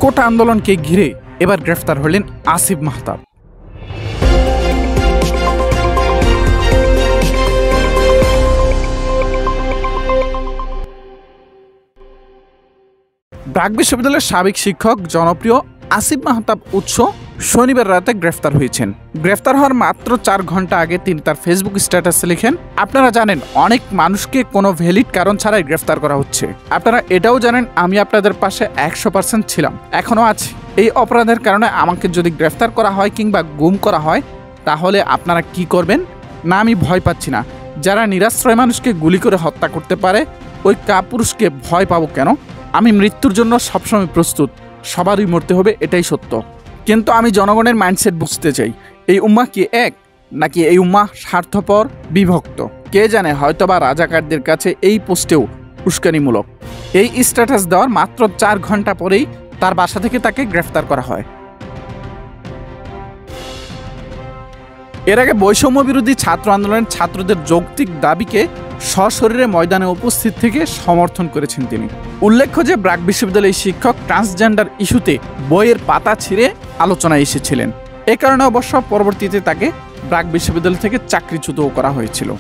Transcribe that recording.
কোটা আন্দোলনকে ঘিরে এবার গ্রেফতার হলেন আসিফ মাহতাব। ব্র্যাক বিশ্ববিদ্যালয়ের সাবেক শিক্ষক জনপ্রিয় আসিফ মাহতাব উৎস শনিবার রাতে গ্রেফতার হয়েছেন। গ্রেফতার হওয়ার মাত্র 4 ঘন্টা আগে তিনি তার ফেসবুক স্ট্যাটাসে লিখেন, আপনারা জানেন অনেক মানুষকে কোনো ভ্যালিড কারণ ছাড়াই গ্রেফতার করা হচ্ছে। আপনারা এটাও জানেন আমি আপনাদের পাশে 100% ছিলাম, এখনও আছি। এই অপরাধের কারণে আমাকে যদি গ্রেফতার করা হয় কিংবা গুম করা হয় তাহলে আপনারা কি করবেন? না, আমি ভয় পাচ্ছি না। যারা নিরাশ্রয় মানুষকে গুলি করে হত্যা করতে পারে ওই কাপুরুষকে ভয় পাবো কেন? আমি মৃত্যুর জন্য সবসময় প্রস্তুত, সবারই মরতে হবে, এটাই সত্য। কিন্তু আমি জনগণের মাইন্ডসেট বুঝতে চাই। এই উম্মাহ কি এক, নাকি এই উম্মাহ স্বার্থপর, বিভক্ত? কে জানে, হয়তোবা রাজাকারদের কাছে এই পোস্টেও উস্কানিমূলক। এই স্ট্যাটাস দেওয়ার মাত্র 4 ঘন্টা পরেই তার বাসা থেকে তাকে গ্রেফতার করা হয়। এর আগে বৈষম্য বিরোধী ছাত্র আন্দোলনের ছাত্রদের যৌক্তিক দাবিকে সশরীরে ময়দানে উপস্থিত থেকে সমর্থন করেছেন তিনি। উল্লেখ্য যে ব্র্যাক বিশ্ববিদ্যালয়ের শিক্ষক ট্রান্সজেন্ডার ইস্যুতে বইয়ের পাতা ছিঁড়ে আলোচনায় এসেছিলেন। এ কারণে অবশ্য পরবর্তীতে তাকে ব্র্যাক বিশ্ববিদ্যালয় থেকে চাকরিচ্যুতও করা হয়েছিল।